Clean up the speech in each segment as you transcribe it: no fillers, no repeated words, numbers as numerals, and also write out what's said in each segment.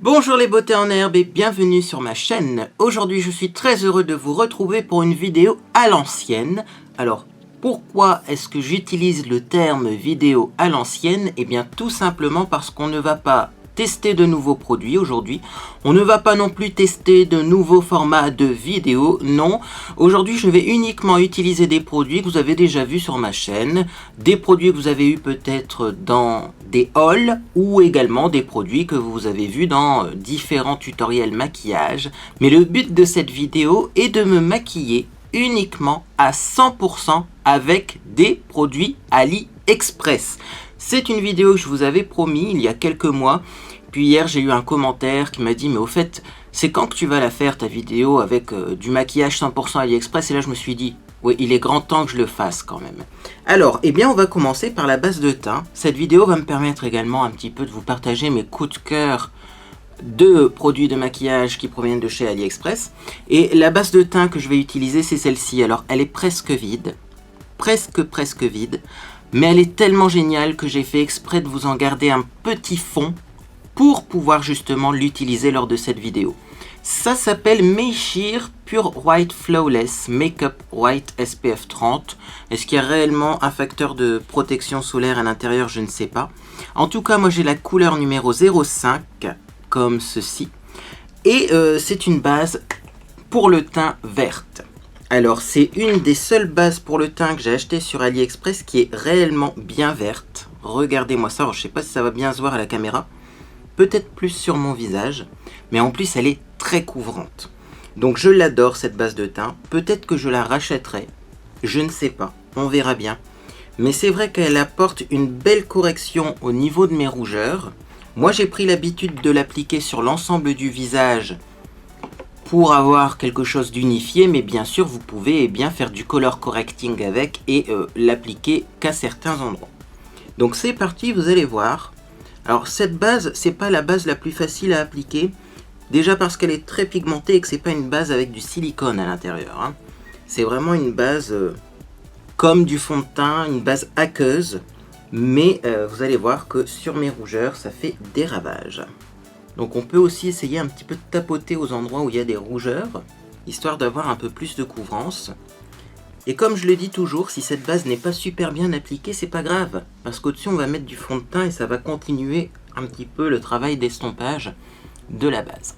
Bonjour les beautés en herbe et bienvenue sur ma chaîne. Aujourd'hui je suis très heureux de vous retrouver pour une vidéo à l'ancienne. Alors pourquoi est-ce que j'utilise le terme vidéo à l'ancienne? Eh bien tout simplement parce qu'on ne va pas tester de nouveaux produits aujourd'hui. On ne va pas non plus tester de nouveaux formats de vidéos, non. Aujourd'hui je vais uniquement utiliser des produits que vous avez déjà vus sur ma chaîne, des produits que vous avez eu peut-être dans des hauls ou également des produits que vous avez vus dans différents tutoriels maquillage. Mais le but de cette vidéo est de me maquiller uniquement à 100% avec des produits AliExpress. C'est une vidéo que je vous avais promis il y a quelques mois. Puis hier j'ai eu un commentaire qui m'a dit mais au fait c'est quand que tu vas la faire ta vidéo avec du maquillage 100% AliExpress? Et là je me suis dit oui, il est grand temps que je le fasse quand même. Alors, eh bien on va commencer par la base de teint. Cette vidéo va me permettre également un petit peu de vous partager mes coups de cœur de produits de maquillage qui proviennent de chez AliExpress. Et la base de teint que je vais utiliser c'est celle-ci. Alors elle est presque vide, presque vide. Mais elle est tellement géniale que j'ai fait exprès de vous en garder un petit fond pour pouvoir justement l'utiliser lors de cette vidéo. Ça s'appelle Meishir Pure White Flawless Makeup White SPF 30. Est-ce qu'il y a réellement un facteur de protection solaire à l'intérieur? Je ne sais pas. En tout cas, moi j'ai la couleur numéro 05, comme ceci. Et c'est une base pour le teint verte. Alors c'est une des seules bases pour le teint que j'ai acheté sur AliExpress qui est réellement bien verte. Regardez-moi ça, alors, je ne sais pas si ça va bien se voir à la caméra. Peut-être plus sur mon visage, mais en plus elle est très couvrante. Donc je l'adore cette base de teint. Peut-être que je la rachèterai, je ne sais pas, on verra bien. Mais c'est vrai qu'elle apporte une belle correction au niveau de mes rougeurs. Moi j'ai pris l'habitude de l'appliquer sur l'ensemble du visage pour avoir quelque chose d'unifié, mais bien sûr vous pouvez bien faire du color correcting avec et l'appliquer qu'à certains endroits. Donc c'est parti, vous allez voir. Alors cette base, c'est pas la base la plus facile à appliquer, déjà parce qu'elle est très pigmentée et que c'est pas une base avec du silicone à l'intérieur. Hein. C'est vraiment une base comme du fond de teint, une base aqueuse, mais vous allez voir que sur mes rougeurs, ça fait des ravages. Donc on peut aussi essayer un petit peu de tapoter aux endroits où il y a des rougeurs, histoire d'avoir un peu plus de couvrance. Et comme je le dis toujours, si cette base n'est pas super bien appliquée, c'est pas grave. Parce qu'au-dessus, on va mettre du fond de teint et ça va continuer un petit peu le travail d'estompage de la base.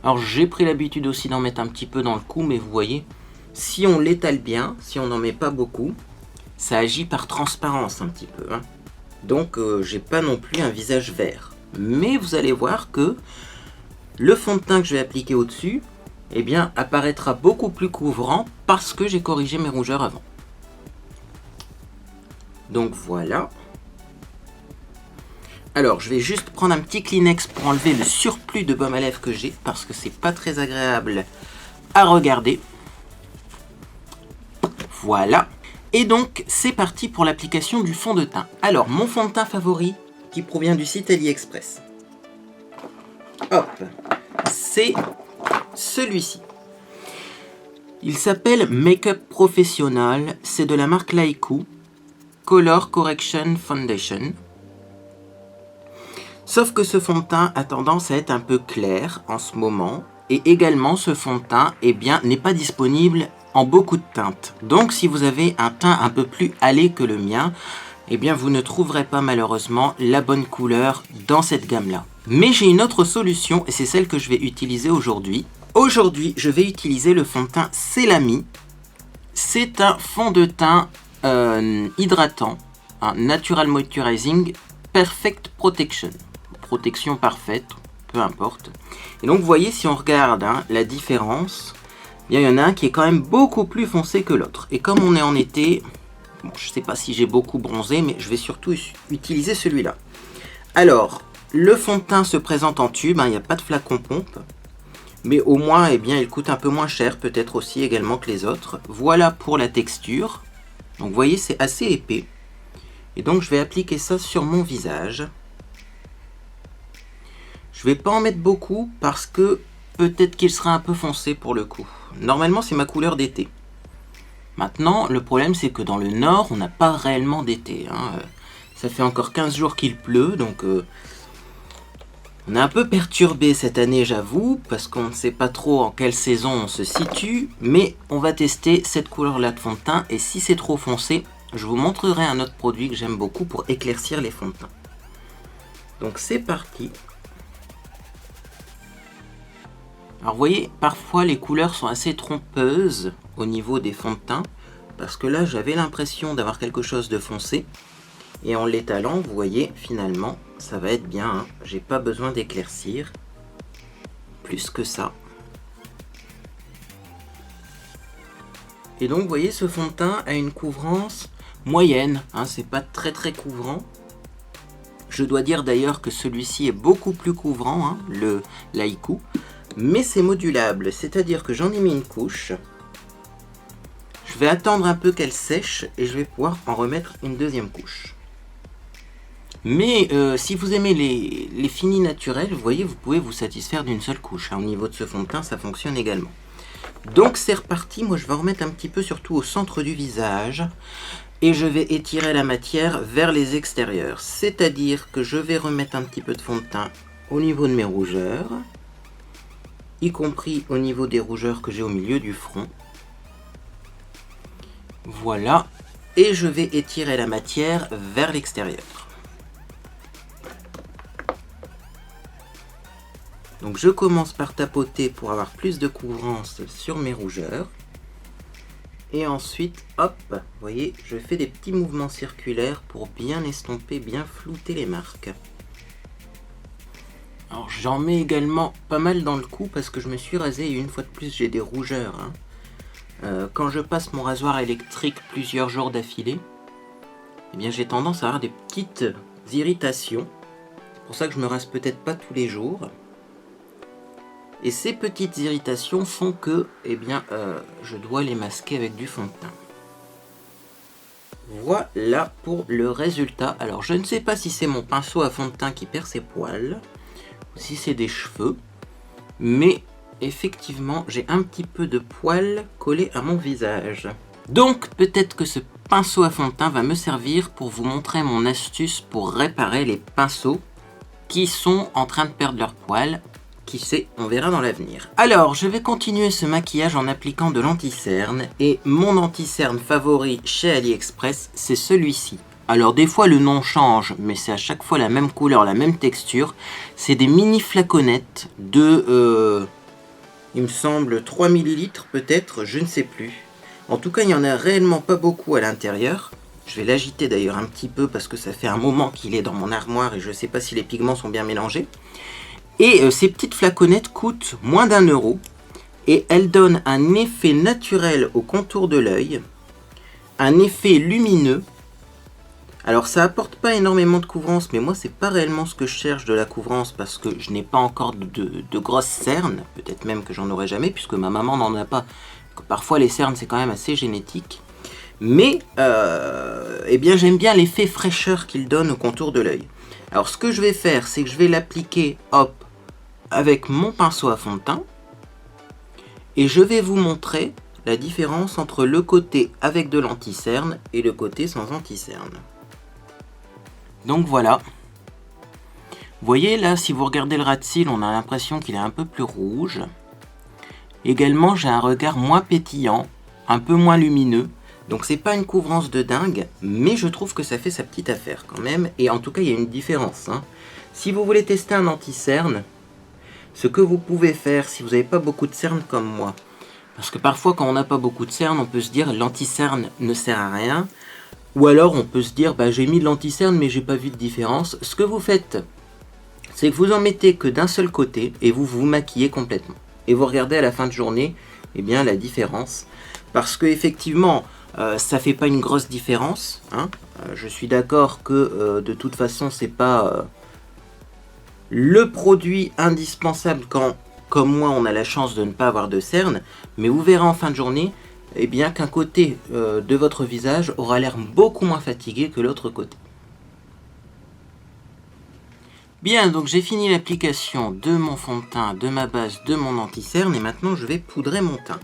Alors j'ai pris l'habitude aussi d'en mettre un petit peu dans le cou, mais vous voyez, si on l'étale bien, si on n'en met pas beaucoup, ça agit par transparence un petit peu. Hein. Donc j'ai pas non plus un visage vert. Mais vous allez voir que le fond de teint que je vais appliquer au-dessus, eh bien, apparaîtra beaucoup plus couvrant parce que j'ai corrigé mes rougeurs avant. Donc voilà. Alors, je vais juste prendre un petit Kleenex pour enlever le surplus de baume à lèvres que j'ai parce que c'est pas très agréable à regarder. Voilà. Et donc, c'est parti pour l'application du fond de teint. Alors, mon fond de teint favori qui provient du site AliExpress. Hop. C'est celui-ci. Il s'appelle Make-up Professional, c'est de la marque Laiku, Color Correction Foundation. Sauf que ce fond de teint a tendance à être un peu clair en ce moment, et également ce fond de teint n'est pas disponible en beaucoup de teintes. Donc si vous avez un teint un peu plus hâlé que le mien, eh bien vous ne trouverez pas malheureusement la bonne couleur dans cette gamme-là. Mais j'ai une autre solution et c'est celle que je vais utiliser aujourd'hui. Aujourd'hui, je vais utiliser le fond de teint Celami. C'est un fond de teint hydratant, un Natural Moisturizing Perfect Protection. Protection parfaite, peu importe. Et donc vous voyez, si on regarde la différence, bien, il y en a un qui est quand même beaucoup plus foncé que l'autre. Et comme on est en été, bon, je ne sais pas si j'ai beaucoup bronzé, mais je vais surtout utiliser celui-là. Alors, le fond de teint se présente en tube, il n'y a pas de flacon pompe. Mais au moins, eh bien, il coûte un peu moins cher, peut-être aussi également que les autres. Voilà pour la texture. Donc vous voyez, c'est assez épais. Et donc je vais appliquer ça sur mon visage. Je vais pas en mettre beaucoup parce que peut-être qu'il sera un peu foncé pour le coup. Normalement, c'est ma couleur d'été. Maintenant, le problème c'est que dans le nord, on n'a pas réellement d'été. Ça fait encore 15 jours qu'il pleut, donc On est un peu perturbé cette année, j'avoue, parce qu'on ne sait pas trop en quelle saison on se situe, mais on va tester cette couleur-là de fond de teint, et si c'est trop foncé, je vous montrerai un autre produit que j'aime beaucoup pour éclaircir les fonds de teint. Donc c'est parti. Alors vous voyez, parfois les couleurs sont assez trompeuses au niveau des fonds de teint, parce que là j'avais l'impression d'avoir quelque chose de foncé, et en l'étalant, vous voyez, finalement, ça va être bien, hein. J'ai pas besoin d'éclaircir plus que ça. Et donc, vous voyez, ce fond de teint a une couvrance moyenne, hein, c'est pas très couvrant. Je dois dire d'ailleurs que celui-ci est beaucoup plus couvrant, hein, le Laiku, mais c'est modulable, c'est-à-dire que j'en ai mis une couche. Je vais attendre un peu qu'elle sèche et je vais pouvoir en remettre une deuxième couche. Mais si vous aimez les finis naturels, vous voyez, vous pouvez vous satisfaire d'une seule couche. Hein. Au niveau de ce fond de teint, ça fonctionne également. Donc c'est reparti, moi je vais remettre un petit peu surtout au centre du visage. Et je vais étirer la matière vers les extérieurs. C'est-à-dire que je vais remettre un petit peu de fond de teint au niveau de mes rougeurs. Y compris au niveau des rougeurs que j'ai au milieu du front. Voilà. Et je vais étirer la matière vers l'extérieur. Donc je commence par tapoter pour avoir plus de couvrance sur mes rougeurs. Et ensuite, hop, vous voyez, je fais des petits mouvements circulaires pour bien estomper, bien flouter les marques. Alors j'en mets également pas mal dans le cou parce que je me suis rasé et une fois de plus j'ai des rougeurs. Hein. Quand je passe mon rasoir électrique plusieurs jours d'affilée, eh bien j'ai tendance à avoir des petites irritations. C'est pour ça que je me rase peut-être pas tous les jours. Et ces petites irritations font que, eh bien, je dois les masquer avec du fond de teint. Voilà pour le résultat. Alors, je ne sais pas si c'est mon pinceau à fond de teint qui perd ses poils, ou si c'est des cheveux, mais effectivement, j'ai un petit peu de poils collés à mon visage. Donc, peut-être que ce pinceau à fond de teint va me servir pour vous montrer mon astuce pour réparer les pinceaux qui sont en train de perdre leurs poils. Qui sait, on verra dans l'avenir. Alors, je vais continuer ce maquillage en appliquant de l'anti-cerne. Et mon anti-cerne favori chez AliExpress, c'est celui-ci. Alors, des fois, le nom change, mais c'est à chaque fois la même couleur, la même texture. C'est des mini flaconnettes de, il me semble, 3 ml peut-être, je ne sais plus. En tout cas, il n'y en a réellement pas beaucoup à l'intérieur. Je vais l'agiter d'ailleurs un petit peu parce que ça fait un moment qu'il est dans mon armoire et je ne sais pas si les pigments sont bien mélangés. Et ces petites flaconnettes coûtent moins d'1 € et elles donnent un effet naturel au contour de l'œil, un effet lumineux. Alors ça apporte pas énormément de couvrance, mais moi c'est pas réellement ce que je cherche de la couvrance parce que je n'ai pas encore de grosses cernes, peut-être même que j'en aurai jamais puisque ma maman n'en a pas. Parfois les cernes c'est quand même assez génétique. Mais eh bien j'aime bien l'effet fraîcheur qu'il donne au contour de l'œil. Alors ce que je vais faire, c'est que je vais l'appliquer, hop, avec mon pinceau à fond de teint. Et je vais vous montrer la différence entre le côté avec de l'anti-cerne et le côté sans anti-cerne. Donc voilà. Vous voyez là, si vous regardez le ras de cils, on a l'impression qu'il est un peu plus rouge. Également, j'ai un regard moins pétillant, un peu moins lumineux. Donc c'est pas une couvrance de dingue, mais je trouve que ça fait sa petite affaire quand même. Et en tout cas, il y a une différence. Hein. Si vous voulez tester un anti-cerne, ce que vous pouvez faire si vous n'avez pas beaucoup de cernes comme moi, parce que parfois quand on n'a pas beaucoup de cernes, on peut se dire l'anti-cerne ne sert à rien. Ou alors on peut se dire bah, j'ai mis de l'anti-cerne mais j'ai pas vu de différence. Ce que vous faites, c'est que vous en mettez que d'un seul côté et vous vous maquillez complètement. Et vous regardez à la fin de journée eh bien, la différence. Parce que effectivement, ça fait pas une grosse différence. Hein. Je suis d'accord que de toute façon, c'est pas le produit indispensable quand, comme moi, on a la chance de ne pas avoir de cernes. Mais vous verrez en fin de journée eh bien, qu'un côté de votre visage aura l'air beaucoup moins fatigué que l'autre côté. Bien, donc j'ai fini l'application de mon fond de teint, de ma base, de mon anti-cerne et maintenant je vais poudrer mon teint.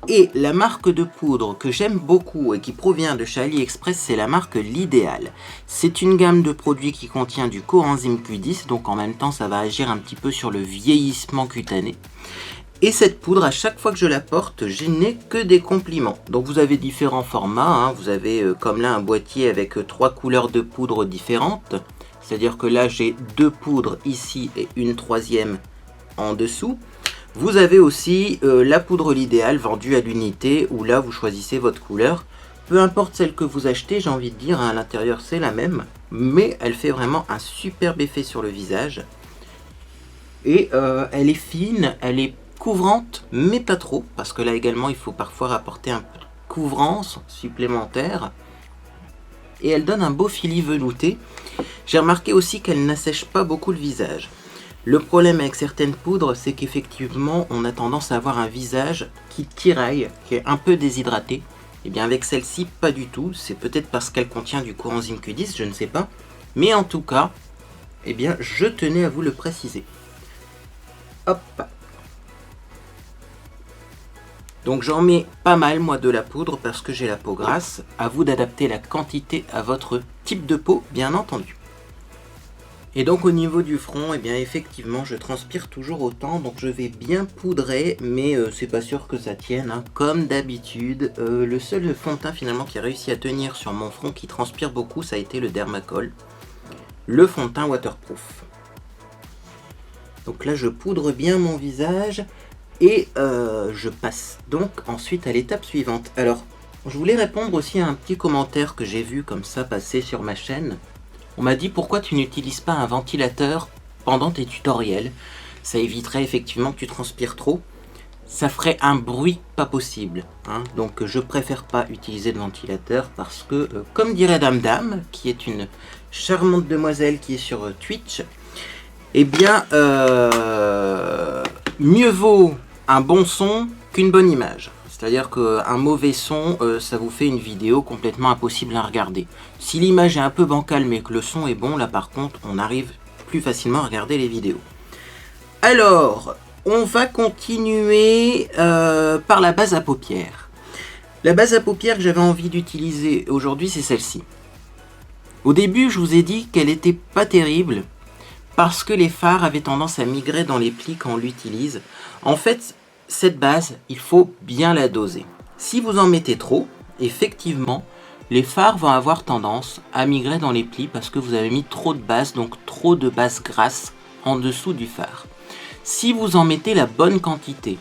Et la marque de poudre que j'aime beaucoup et qui provient de chez AliExpress, c'est la marque L'Idéal. C'est une gamme de produits qui contient du coenzyme Q10, donc en même temps ça va agir un petit peu sur le vieillissement cutané. Et cette poudre, à chaque fois que je la porte, je n'ai que des compliments. Donc vous avez différents formats, hein. Vous avez comme là un boîtier avec 3 couleurs de poudre différentes. C'est-à-dire que là j'ai 2 poudres ici et une troisième en dessous. Vous avez aussi la poudre L'Idéal vendue à l'unité où là vous choisissez votre couleur. Peu importe celle que vous achetez, j'ai envie de dire, à l'intérieur c'est la même. Mais elle fait vraiment un superbe effet sur le visage. Et elle est fine, elle est couvrante, mais pas trop, parce que là également il faut parfois rapporter un peu de couvrance supplémentaire. Et elle donne un beau fili velouté. J'ai remarqué aussi qu'elle n'assèche pas beaucoup le visage. Le problème avec certaines poudres, c'est qu'effectivement on a tendance à avoir un visage qui tiraille, qui est un peu déshydraté. Et bien avec celle-ci, pas du tout. C'est peut-être parce qu'elle contient du coenzyme Q10, je ne sais pas. Mais en tout cas, eh bien je tenais à vous le préciser. Hop. Donc j'en mets pas mal moi de la poudre parce que j'ai la peau grasse. À vous d'adapter la quantité à votre type de peau, bien entendu. Et donc au niveau du front, eh bien effectivement je transpire toujours autant, donc je vais bien poudrer, mais c'est pas sûr que ça tienne, hein. Comme d'habitude. Le seul fond de teint finalement qui a réussi à tenir sur mon front qui transpire beaucoup, ça a été le Dermacol, le fond de teint waterproof. Donc là je poudre bien mon visage. Et je passe donc ensuite à l'étape suivante. Alors, je voulais répondre aussi à un petit commentaire que j'ai vu comme ça passer sur ma chaîne. On m'a dit pourquoi tu n'utilises pas un ventilateur pendant tes tutoriels. Ça éviterait effectivement que tu transpires trop. Ça ferait un bruit pas possible, hein. Donc je préfère pas utiliser de ventilateur parce que, comme dirait Dame Dame, qui est une charmante demoiselle qui est sur Twitch, eh bien, mieux vaut un bon son qu'une bonne image. C'est-à-dire qu'un mauvais son, ça vous fait une vidéo complètement impossible à regarder. Si l'image est un peu bancale mais que le son est bon, là par contre, on arrive plus facilement à regarder les vidéos. Alors, on va continuer par la base à paupières. La base à paupières que j'avais envie d'utiliser aujourd'hui, c'est celle-ci. Au début, je vous ai dit qu'elle était pas terrible parce que les fards avaient tendance à migrer dans les plis quand on l'utilise. En fait, cette base, il faut bien la doser. Si vous en mettez trop, effectivement, les fards vont avoir tendance à migrer dans les plis parce que vous avez mis trop de base, donc trop de base grasse en dessous du fard. Si vous en mettez la bonne quantité,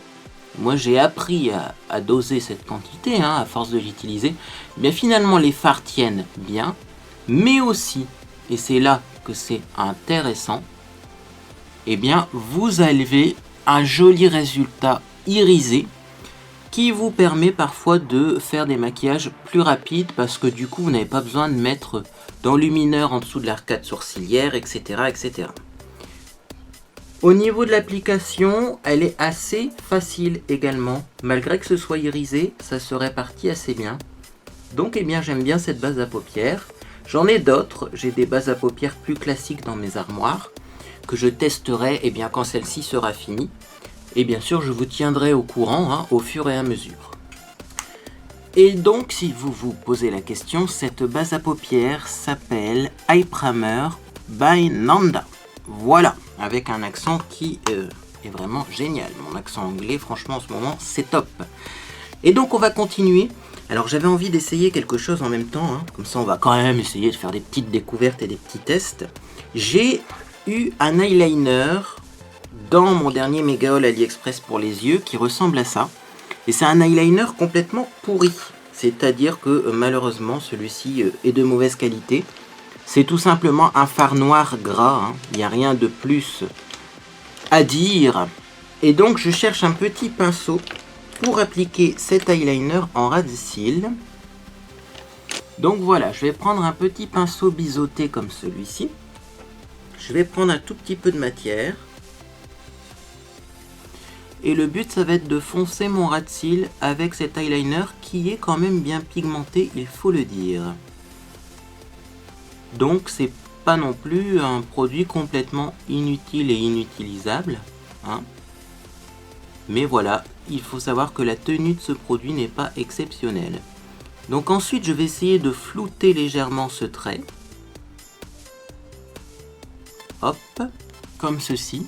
moi j'ai appris à doser cette quantité, hein, à force de l'utiliser, eh bien finalement les fards tiennent bien, mais aussi, et c'est là que c'est intéressant, eh bien vous avez un joli résultat irisé qui vous permet parfois de faire des maquillages plus rapides parce que du coup vous n'avez pas besoin de mettre d'enlumineur en dessous de l'arcade sourcilière, etc., etc. Au niveau de l'application, elle est assez facile également. Malgré que ce soit irisé, ça se répartit assez bien. Donc eh bien j'aime bien cette base à paupières. J'en ai d'autres, j'ai des bases à paupières plus classiques dans mes armoires que je testerai eh bien, quand celle-ci sera finie. Et bien sûr, je vous tiendrai au courant, hein, au fur et à mesure. Et donc, si vous vous posez la question, cette base à paupières s'appelle Eye Primer by Nanda. Voilà, avec un accent qui est vraiment génial. Mon accent anglais, franchement, en ce moment, c'est top. Et donc, on va continuer. Alors, j'avais envie d'essayer quelque chose en même temps, hein. Comme ça, on va quand même essayer de faire des petites découvertes et des petits tests. J'ai eu un eyeliner dans mon dernier méga haul AliExpress pour les yeux qui ressemble à ça. Et c'est un eyeliner complètement pourri. C'est-à-dire que malheureusement celui-ci est de mauvaise qualité. C'est tout simplement un fard noir gras, hein. Il n'y a rien de plus à dire. Et donc je cherche un petit pinceau pour appliquer cet eyeliner en ras de cils. Donc voilà, je vais prendre un petit pinceau biseauté comme celui-ci. Je vais prendre un tout petit peu de matière. Et le but, ça va être de foncer mon ras de cils avec cet eyeliner qui est quand même bien pigmenté, il faut le dire. Donc, c'est pas non plus un produit complètement inutile et inutilisable, hein. Mais voilà, il faut savoir que la tenue de ce produit n'est pas exceptionnelle. Donc ensuite, je vais essayer de flouter légèrement ce trait. Hop, comme ceci.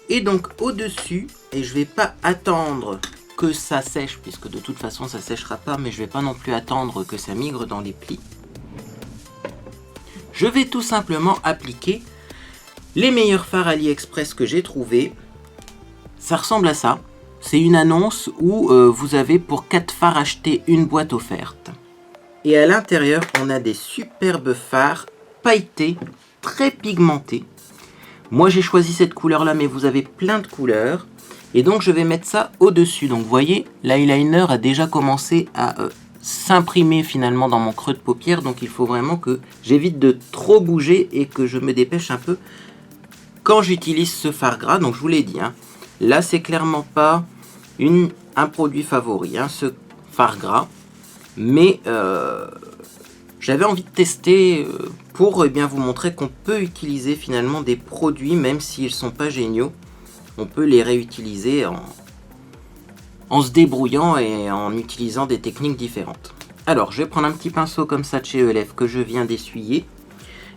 Et donc au-dessus, et je vais pas attendre que ça sèche, puisque de toute façon ça séchera pas, mais je vais pas non plus attendre que ça migre dans les plis. Je vais tout simplement appliquer les meilleurs fards AliExpress que j'ai trouvés. Ça ressemble à ça. C'est une annonce où vous avez pour 4 fards achetés une boîte offerte. Et à l'intérieur, on a des superbes fards pailletés, très pigmentés. Moi, j'ai choisi cette couleur-là, mais vous avez plein de couleurs. Et donc, je vais mettre ça au-dessus. Donc, vous voyez, l'eyeliner a déjà commencé à s'imprimer finalement dans mon creux de paupière. Donc, il faut vraiment que j'évite de trop bouger et que je me dépêche un peu quand j'utilise ce fard gras. Donc, je vous l'ai dit, hein. Là, c'est clairement pas un produit favori, hein, ce fard gras. Mais j'avais envie de tester pour bien vous montrer qu'on peut utiliser finalement des produits, même s'ils ne sont pas géniaux. On peut les réutiliser en se débrouillant et en utilisant des techniques différentes. Alors, je vais prendre un petit pinceau comme ça de chez ELF que je viens d'essuyer.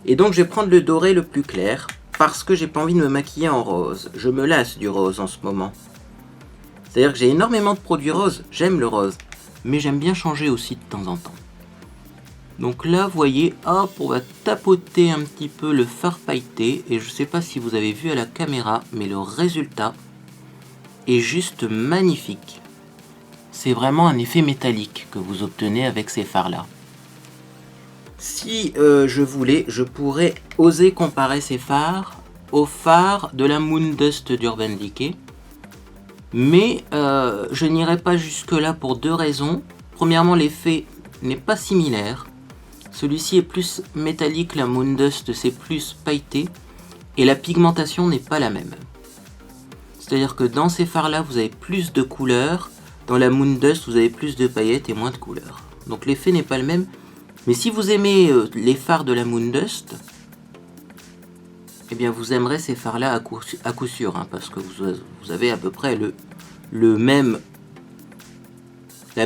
Et donc, je vais prendre le doré le plus clair, parce que j'ai pas envie de me maquiller en rose. Je me lasse du rose en ce moment. C'est-à-dire que j'ai énormément de produits roses, j'aime le rose, mais j'aime bien changer aussi de temps en temps. Donc là, vous voyez, hop, on va tapoter un petit peu le fard pailleté, et je sais pas si vous avez vu à la caméra, mais le résultat est juste magnifique. C'est vraiment un effet métallique que vous obtenez avec ces fards-là. Si je voulais, je pourrais oser comparer ces fards aux fards de la Moondust d'Urban Decay. Mais je n'irai pas jusque là pour deux raisons. Premièrement, l'effet n'est pas similaire. Celui-ci est plus métallique, la Moondust c'est plus pailleté. Et la pigmentation n'est pas la même. C'est-à-dire que dans ces fards là, vous avez plus de couleurs. Dans la Moondust, vous avez plus de paillettes et moins de couleurs. Donc l'effet n'est pas le même. Mais si vous aimez les fards de la Moondust, eh bien vous aimerez ces fards-là à coup sûr, hein, parce que vous avez à peu près la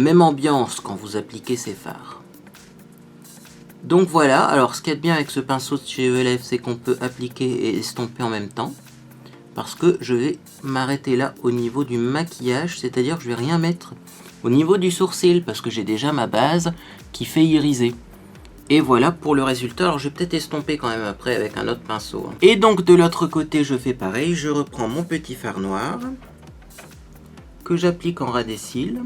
même ambiance quand vous appliquez ces fards. Donc voilà, alors ce qu'il y a de bien avec ce pinceau de chez ELF, c'est qu'on peut appliquer et estomper en même temps. Parce que je vais m'arrêter là au niveau du maquillage, c'est-à-dire que je vais rien mettre au niveau du sourcil, parce que j'ai déjà ma base qui fait iriser. Et voilà pour le résultat. Alors je vais peut-être estomper quand même après avec un autre pinceau. Et donc de l'autre côté je fais pareil. Je reprends mon petit fard noir que j'applique en ras des cils.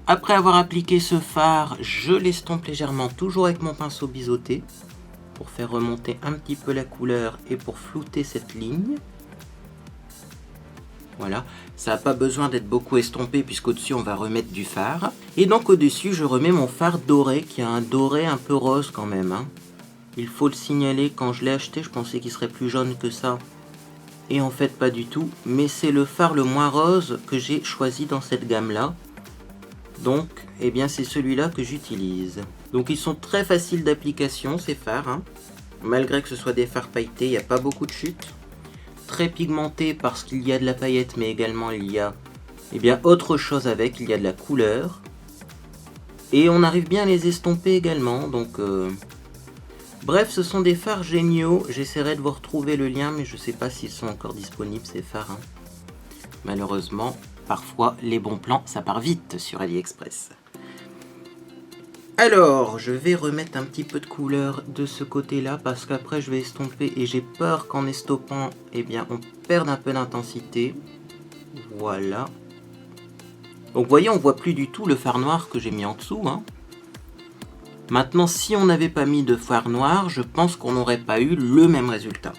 Après avoir appliqué ce fard, je l'estompe légèrement, toujours avec mon pinceau biseauté, pour faire remonter un petit peu la couleur et pour flouter cette ligne. Voilà, ça n'a pas besoin d'être beaucoup estompé puisqu'au-dessus on va remettre du fard. Et donc au-dessus je remets mon fard doré qui a un doré un peu rose quand même, hein. Il faut le signaler, quand je l'ai acheté je pensais qu'il serait plus jaune que ça. Et en fait pas du tout, mais c'est le fard le moins rose que j'ai choisi dans cette gamme là. Donc eh bien c'est celui-là que j'utilise. Donc ils sont très faciles d'application ces fards, hein. Malgré que ce soit des fards pailletés, il n'y a pas beaucoup de chute. Très pigmenté parce qu'il y a de la paillette, mais également il y a autre chose avec, il y a de la couleur. Et on arrive bien à les estomper également, donc bref, ce sont des fards géniaux. J'essaierai de vous retrouver le lien, mais je ne sais pas s'ils sont encore disponibles ces fards, hein. Malheureusement, parfois les bons plans, ça part vite sur AliExpress. Alors, je vais remettre un petit peu de couleur de ce côté-là parce qu'après je vais estomper et j'ai peur qu'en estompant, eh bien, on perde un peu d'intensité. Voilà. Donc, vous voyez, on voit plus du tout le fard noir que j'ai mis en dessous, hein. Maintenant, si on n'avait pas mis de fard noir, je pense qu'on n'aurait pas eu le même résultat.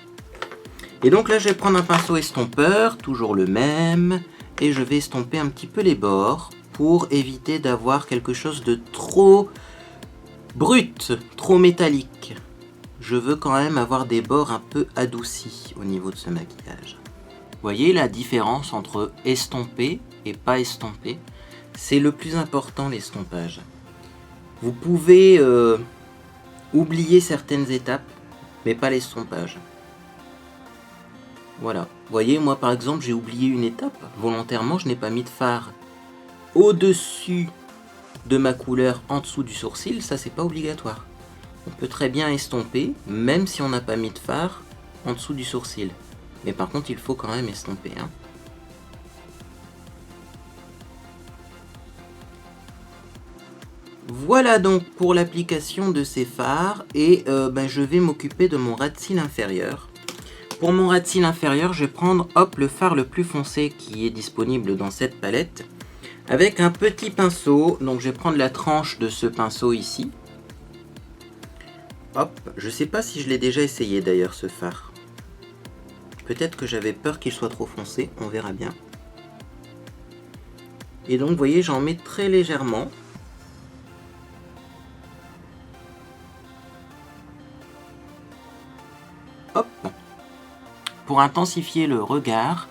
Et donc là, je vais prendre un pinceau estompeur, toujours le même, et je vais estomper un petit peu les bords pour éviter d'avoir quelque chose de trop brut, trop métallique. Je veux quand même avoir des bords un peu adoucis au niveau de ce maquillage. Vous voyez la différence entre estomper et pas estomper? C'est le plus important, l'estompage. Vous pouvez oublier certaines étapes, mais pas l'estompage. Voilà. Vous voyez, moi par exemple, j'ai oublié une étape. Volontairement, je n'ai pas mis de fard au-dessus de ma couleur en dessous du sourcil. Ça, c'est pas obligatoire. On peut très bien estomper, même si on n'a pas mis de fard en dessous du sourcil. Mais par contre, il faut quand même estomper, hein. Voilà donc pour l'application de ces fards et je vais m'occuper de mon ras de cils inférieur. Pour mon ras de cils inférieur, je vais prendre le fard le plus foncé qui est disponible dans cette palette avec un petit pinceau. Donc je vais prendre la tranche de ce pinceau ici. Hop, je sais pas si je l'ai déjà essayé d'ailleurs ce fard. Peut-être que j'avais peur qu'il soit trop foncé, on verra bien. Et donc vous voyez, j'en mets très légèrement. Hop, pour intensifier le regard,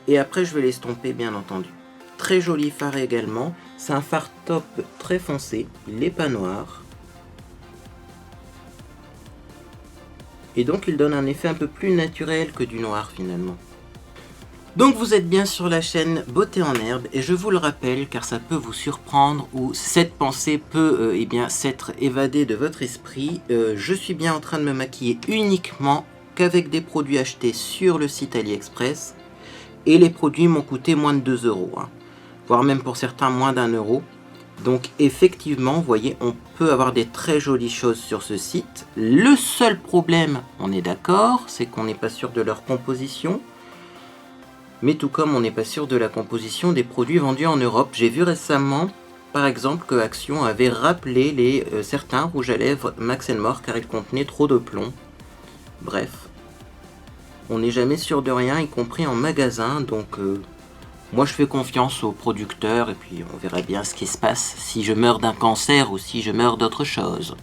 et après je vais l'estomper bien entendu. Très joli fard également, c'est un fard top très foncé, il n'est pas noir. Et donc il donne un effet un peu plus naturel que du noir finalement. Donc vous êtes bien sur la chaîne Beauté en Herbe et je vous le rappelle car ça peut vous surprendre ou cette pensée peut s'être évadée de votre esprit. Je suis bien en train de me maquiller uniquement qu'avec des produits achetés sur le site AliExpress et les produits m'ont coûté moins de 2 €, hein, voire même pour certains moins d'1 €. Donc effectivement, vous voyez, on peut avoir des très jolies choses sur ce site. Le seul problème, on est d'accord, c'est qu'on n'est pas sûr de leur composition. Mais tout comme on n'est pas sûr de la composition des produits vendus en Europe. J'ai vu récemment, par exemple, que Action avait rappelé certains rouges à lèvres Max & More car ils contenaient trop de plomb. Bref, on n'est jamais sûr de rien, y compris en magasin, donc moi je fais confiance aux producteurs et puis on verra bien ce qui se passe si je meurs d'un cancer ou si je meurs d'autre chose.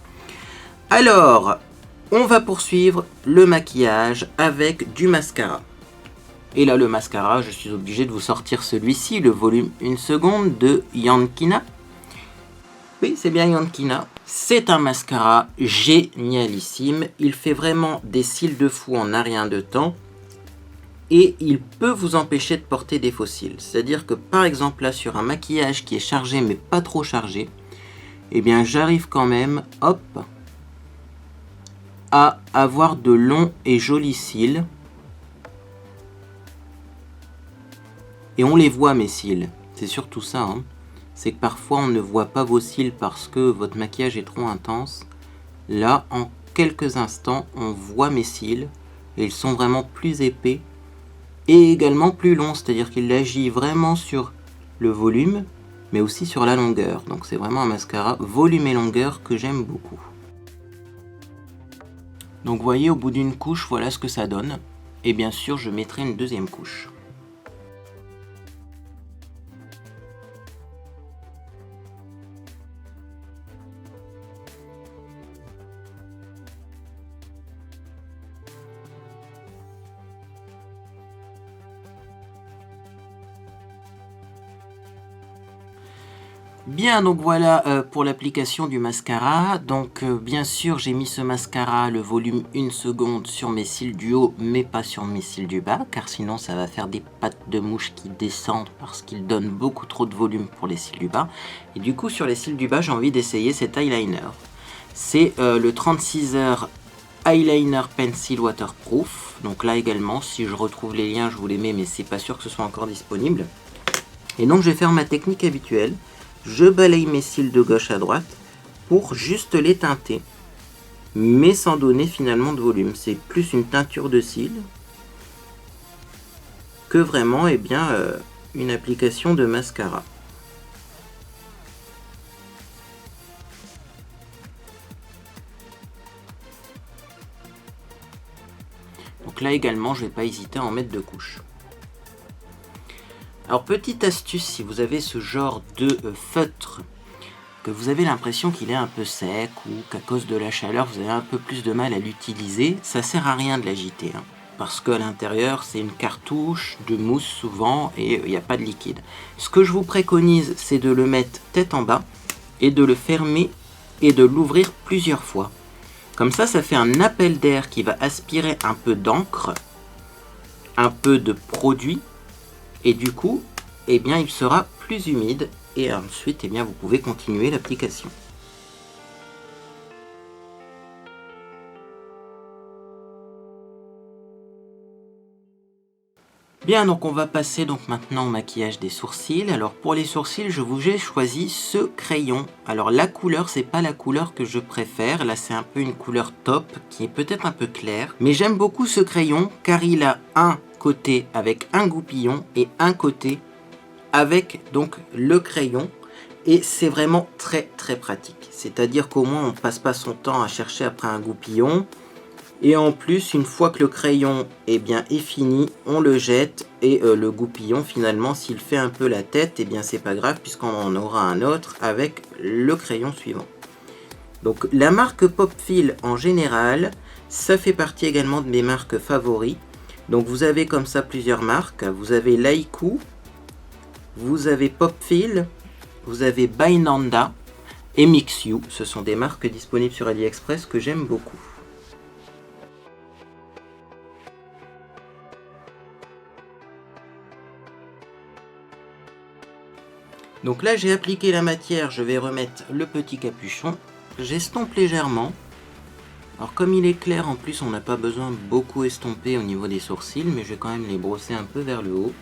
Alors, on va poursuivre le maquillage avec du mascara. Et là le mascara, je suis obligé de vous sortir celui-ci, le volume 1 seconde de Yankina. Oui, c'est bien Yankina. C'est un mascara génialissime. Il fait vraiment des cils de fou en un rien de temps. Et il peut vous empêcher de porter des faux cils. C'est-à-dire que par exemple là sur un maquillage qui est chargé mais pas trop chargé, eh bien j'arrive quand même, hop, à avoir de longs et jolis cils. Et on les voit mes cils. C'est surtout ça, hein. C'est que parfois on ne voit pas vos cils parce que votre maquillage est trop intense. Là, en quelques instants, on voit mes cils et ils sont vraiment plus épais et également plus longs, c'est-à-dire qu'il agit vraiment sur le volume mais aussi sur la longueur. Donc c'est vraiment un mascara volume et longueur que j'aime beaucoup. Donc vous voyez, au bout d'une couche, voilà ce que ça donne. Et bien sûr, je mettrai une deuxième couche. Bien, donc voilà pour l'application du mascara. Donc bien sûr j'ai mis ce mascara, le volume 1 seconde sur mes cils du haut mais pas sur mes cils du bas, car sinon ça va faire des pattes de mouche qui descendent parce qu'il donne beaucoup trop de volume pour les cils du bas. Et du coup sur les cils du bas j'ai envie d'essayer cet eyeliner. C'est le 36 heures Eyeliner Pencil Waterproof. Donc là également, si je retrouve les liens je vous les mets, mais c'est pas sûr que ce soit encore disponible. Et donc je vais faire ma technique habituelle. Je balaye mes cils de gauche à droite pour juste les teinter, mais sans donner finalement de volume. C'est plus une teinture de cils que vraiment une application de mascara. Donc là également, je ne vais pas hésiter à en mettre 2 couches. Alors petite astuce, si vous avez ce genre de feutre, que vous avez l'impression qu'il est un peu sec ou qu'à cause de la chaleur vous avez un peu plus de mal à l'utiliser, ça sert à rien de l'agiter, hein, parce qu'à l'intérieur c'est une cartouche de mousse souvent et il n'y a pas de liquide. Ce que je vous préconise, c'est de le mettre tête en bas et de le fermer et de l'ouvrir plusieurs fois. Comme ça, ça fait un appel d'air qui va aspirer un peu d'encre un peu de produit et du coup, eh bien, il sera plus humide et ensuite, eh bien, vous pouvez continuer l'application. Bien, donc on va passer donc maintenant au maquillage des sourcils. Alors pour les sourcils, je vous ai choisi ce crayon. Alors la couleur, c'est pas la couleur que je préfère. Là, c'est un peu une couleur taupe qui est peut-être un peu claire. Mais j'aime beaucoup ce crayon car il a un côté avec un goupillon et un côté avec donc le crayon. Et c'est vraiment très très pratique. C'est-à-dire qu'au moins on passe pas son temps à chercher après un goupillon. Et en plus, une fois que le crayon est fini, on le jette et le goupillon, finalement, s'il fait un peu la tête, eh bien c'est pas grave puisqu'on en aura un autre avec le crayon suivant. Donc la marque Popfil en général, ça fait partie également de mes marques favoris. Donc vous avez comme ça plusieurs marques. Vous avez Laiku, vous avez Popfil, vous avez Bainanda et Mixu. Ce sont des marques disponibles sur AliExpress que j'aime beaucoup. Donc là j'ai appliqué la matière, je vais remettre le petit capuchon, j'estompe légèrement. Alors comme il est clair en plus on n'a pas besoin de beaucoup estomper au niveau des sourcils, mais je vais quand même les brosser un peu vers le haut.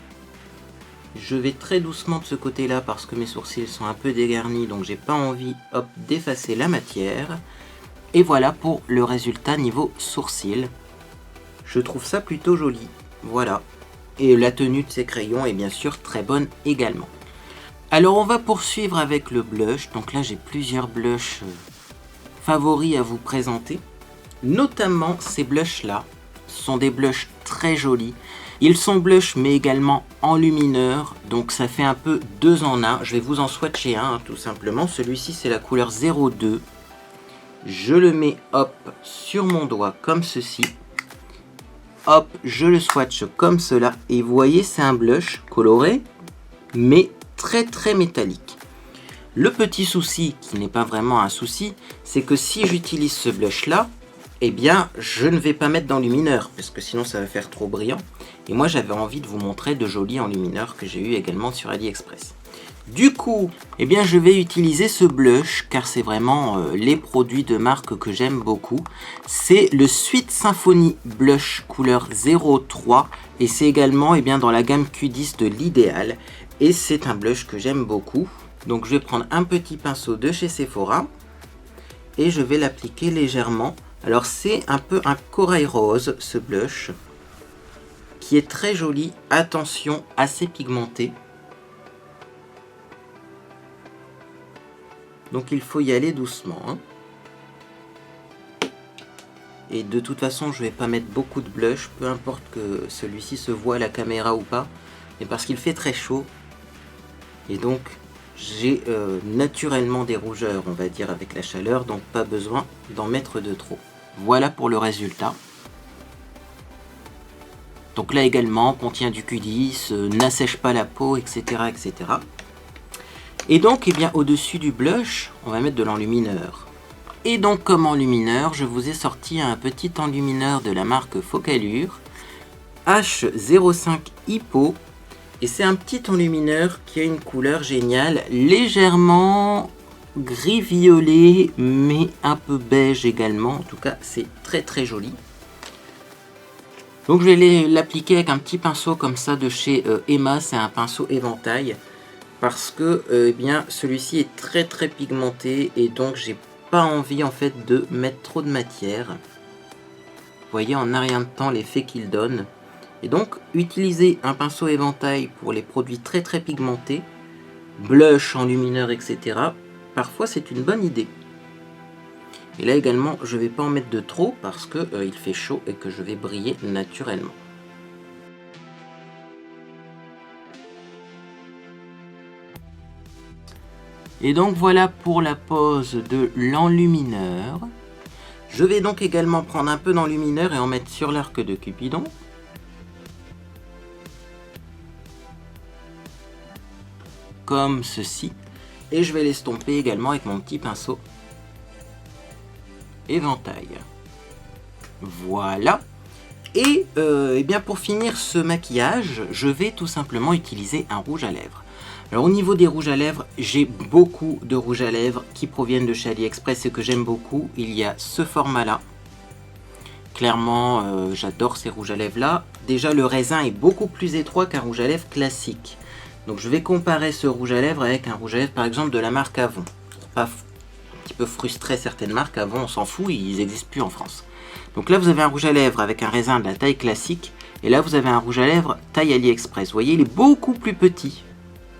Je vais très doucement de ce côté là parce que mes sourcils sont un peu dégarnis, donc j'ai pas envie d'effacer la matière. Et voilà pour le résultat niveau sourcils. Je trouve ça plutôt joli, voilà. Et la tenue de ces crayons est bien sûr très bonne également. Alors on va poursuivre avec le blush. Donc là j'ai plusieurs blushs favoris à vous présenter. Notamment ces blushs là. Ce sont des blushs très jolis. Ils sont blush mais également enlumineurs. Donc ça fait un peu 2 en 1. Je vais vous en swatcher un tout simplement. Celui-ci c'est la couleur 02. Je le mets sur mon doigt comme ceci. Hop, je le swatch comme cela. Et vous voyez c'est un blush coloré mais très métallique. Le petit souci, qui n'est pas vraiment un souci, c'est que si j'utilise ce blush là, eh bien je ne vais pas mettre d'enlumineur, parce que sinon ça va faire trop brillant. Et moi j'avais envie de vous montrer de jolis enlumineurs que j'ai eu également sur AliExpress. Du coup, eh bien je vais utiliser ce blush, car c'est vraiment les produits de marque que j'aime beaucoup. C'est le Sweet Symphony Blush couleur 03, et c'est également dans la gamme Q10 de l'Idéal. Et c'est un blush que j'aime beaucoup. Donc je vais prendre un petit pinceau de chez Sephora. Et je vais l'appliquer légèrement. Alors c'est un peu un corail rose ce blush. Qui est très joli. Attention, assez pigmenté. Donc il faut y aller doucement. Et de toute façon je ne vais pas mettre beaucoup de blush. Peu importe que celui-ci se voit à la caméra ou pas. Mais parce qu'il fait très chaud. Et donc j'ai naturellement des rougeurs, on va dire, avec la chaleur, donc pas besoin d'en mettre de trop. Voilà pour le résultat. Donc là également, contient du Q10, n'assèche pas la peau, etc. etc. Et donc, au-dessus du blush, on va mettre de l'enlumineur. Et donc, comme enlumineur, je vous ai sorti un petit enlumineur de la marque Focallure, H05 Hippo. Et c'est un petit enlumineur qui a une couleur géniale, légèrement gris-violet, mais un peu beige également. En tout cas, c'est très joli. Donc je vais l'appliquer avec un petit pinceau comme ça de chez Emma, c'est un pinceau éventail. Parce que celui-ci est très pigmenté et donc j'ai pas envie en fait de mettre trop de matière. Vous voyez en un rien de temps l'effet qu'il donne. Et donc, utiliser un pinceau éventail pour les produits très pigmentés, blush, enlumineur, etc. Parfois, c'est une bonne idée. Et là également, je ne vais pas en mettre de trop parce que il fait chaud et que je vais briller naturellement. Et donc voilà pour la pose de l'enlumineur. Je vais donc également prendre un peu d'enlumineur et en mettre sur l'arc de Cupidon. Comme ceci, et je vais l'estomper également avec mon petit pinceau éventail. Voilà. Et eh bien pour finir ce maquillage, je vais tout simplement utiliser un rouge à lèvres. Alors au niveau des rouges à lèvres, j'ai beaucoup de rouges à lèvres qui proviennent de chez AliExpress et que j'aime beaucoup. Il y a ce format-là. Clairement, j'adore ces rouges à lèvres là. Déjà le raisin est beaucoup plus étroit qu'un rouge à lèvres classique. Donc je vais comparer ce rouge à lèvres avec un rouge à lèvres par exemple de la marque Avon. Pour pas un petit peu frustrer certaines marques, Avon on s'en fout, ils n'existent plus en France. Donc là vous avez un rouge à lèvres avec un raisin de la taille classique. Et là vous avez un rouge à lèvres taille AliExpress. Vous voyez il est beaucoup plus petit.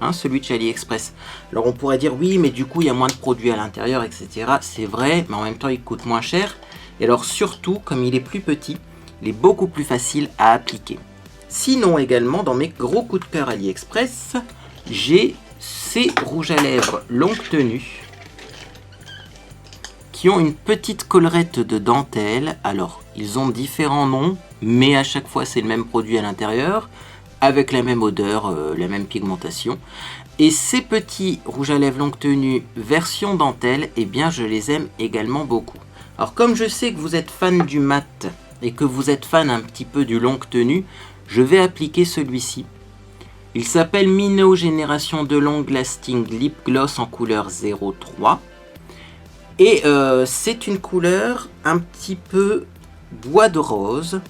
Hein, celui de chez AliExpress. Alors on pourrait dire oui mais du coup il y a moins de produits à l'intérieur etc. C'est vrai mais en même temps il coûte moins cher. Et alors surtout comme il est plus petit, il est beaucoup plus facile à appliquer. Sinon également dans mes gros coups de cœur AliExpress, j'ai ces rouges à lèvres longue tenue qui ont une petite collerette de dentelle. Alors ils ont différents noms mais à chaque fois c'est le même produit à l'intérieur avec la même odeur, la même pigmentation. Et ces petits rouges à lèvres longue tenue version dentelle, eh bien je les aime également beaucoup. Alors comme je sais que vous êtes fan du mat et que vous êtes fan un petit peu du longue tenue, je vais appliquer celui-ci. Il s'appelle Minnow Génération de Long Lasting Lip Gloss en couleur 03. Et c'est une couleur un petit peu bois de rose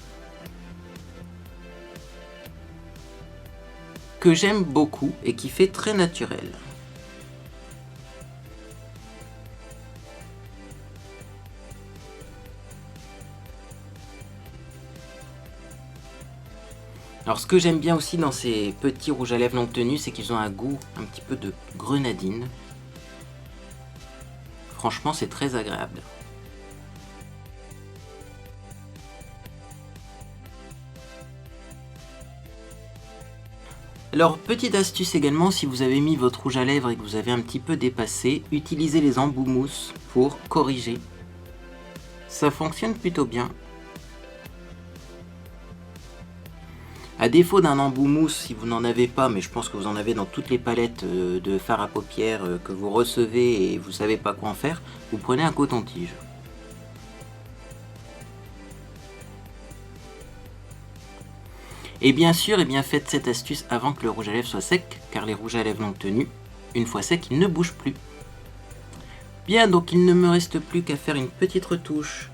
que j'aime beaucoup et qui fait très naturel. Alors ce que j'aime bien aussi dans ces petits rouges à lèvres longue tenue, c'est qu'ils ont un goût un petit peu de grenadine. Franchement c'est très agréable. Alors petite astuce également, si vous avez mis votre rouge à lèvres et que vous avez un petit peu dépassé, utilisez les embouts mousse pour corriger. Ça fonctionne plutôt bien. A défaut d'un embout mousse, si vous n'en avez pas, mais je pense que vous en avez dans toutes les palettes de fard à paupières que vous recevez et vous savez pas quoi en faire, vous prenez un coton-tige. Et bien sûr, faites cette astuce avant que le rouge à lèvres soit sec, car les rouges à lèvres longue tenue, une fois secs, ils ne bougent plus. Bien, donc il ne me reste plus qu'à faire une petite retouche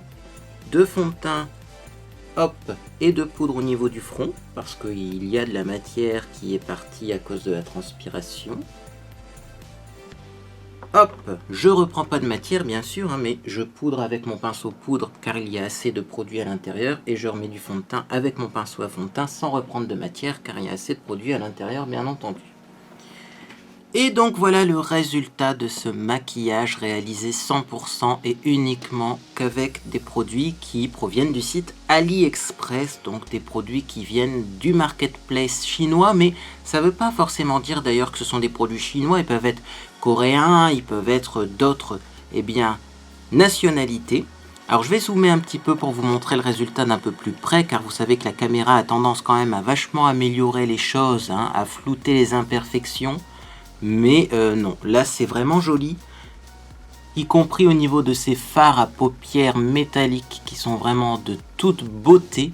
de fond de teint, hop, et de poudre au niveau du front, parce qu'il y a de la matière qui est partie à cause de la transpiration. Hop, je reprends pas de matière bien sûr, hein, mais je poudre avec mon pinceau poudre car il y a assez de produit à l'intérieur et je remets du fond de teint avec mon pinceau à fond de teint sans reprendre de matière car il y a assez de produit à l'intérieur bien entendu. Et donc voilà le résultat de ce maquillage réalisé 100% et uniquement qu'avec des produits qui proviennent du site AliExpress, donc des produits qui viennent du marketplace chinois, mais ça ne veut pas forcément dire d'ailleurs que ce sont des produits chinois, ils peuvent être coréens, ils peuvent être d'autres nationalités. Alors je vais zoomer un petit peu pour vous montrer le résultat d'un peu plus près, car vous savez que la caméra a tendance quand même à vachement améliorer les choses, hein, à flouter les imperfections. Mais non, là c'est vraiment joli, y compris au niveau de ces fards à paupières métalliques qui sont vraiment de toute beauté.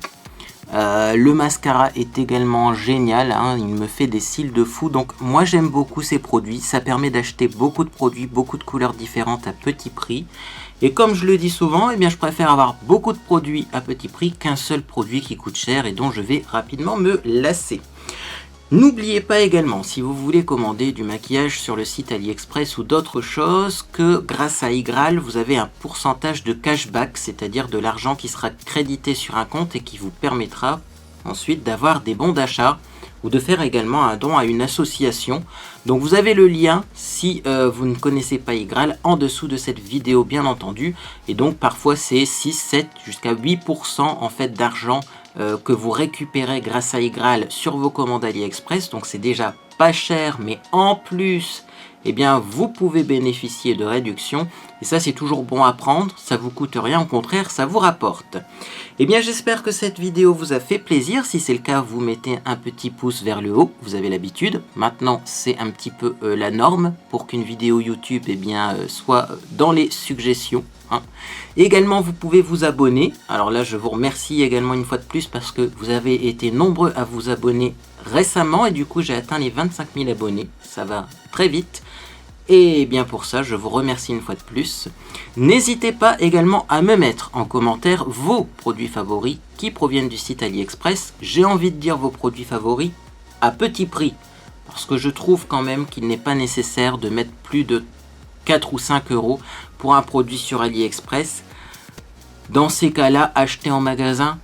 Le mascara est également génial, hein, il me fait des cils de fou, donc moi j'aime beaucoup ces produits, ça permet d'acheter beaucoup de produits, beaucoup de couleurs différentes à petit prix. Et comme je le dis souvent, je préfère avoir beaucoup de produits à petit prix qu'un seul produit qui coûte cher et dont je vais rapidement me lasser. N'oubliez pas également, si vous voulez commander du maquillage sur le site AliExpress ou d'autres choses, que grâce à iGraal, vous avez un pourcentage de cashback, c'est-à-dire de l'argent qui sera crédité sur un compte et qui vous permettra ensuite d'avoir des bons d'achat ou de faire également un don à une association. Donc vous avez le lien, si vous ne connaissez pas iGraal, en dessous de cette vidéo bien entendu. Et donc parfois c'est 6, 7, jusqu'à 8% en fait d'argent que vous récupérez grâce à iGraal sur vos commandes AliExpress. Donc c'est déjà pas cher, mais en plus, eh bien vous pouvez bénéficier de réductions. Et ça, c'est toujours bon à prendre, ça vous coûte rien, au contraire, ça vous rapporte. Eh bien, j'espère que cette vidéo vous a fait plaisir. Si c'est le cas, vous mettez un petit pouce vers le haut, vous avez l'habitude. Maintenant, c'est un petit peu la norme pour qu'une vidéo YouTube soit dans les suggestions. Également, vous pouvez vous abonner. Alors là, je vous remercie également une fois de plus parce que vous avez été nombreux à vous abonner récemment. Et du coup, j'ai atteint les 25 000 abonnés. Ça va très vite. Et bien pour ça, je vous remercie une fois de plus. N'hésitez pas également à me mettre en commentaire vos produits favoris qui proviennent du site AliExpress. J'ai envie de dire vos produits favoris à petit prix. Parce que je trouve quand même qu'il n'est pas nécessaire de mettre plus de 4 ou 5 euros pour un produit sur AliExpress. Dans ces cas-là, acheter en magasin,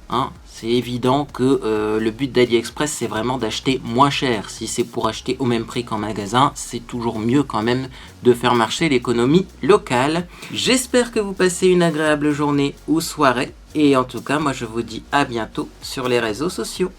c'est évident que le but d'AliExpress, c'est vraiment d'acheter moins cher. Si c'est pour acheter au même prix qu'en magasin, c'est toujours mieux quand même de faire marcher l'économie locale. J'espère que vous passez une agréable journée ou soirée. Et en tout cas, moi je vous dis à bientôt sur les réseaux sociaux.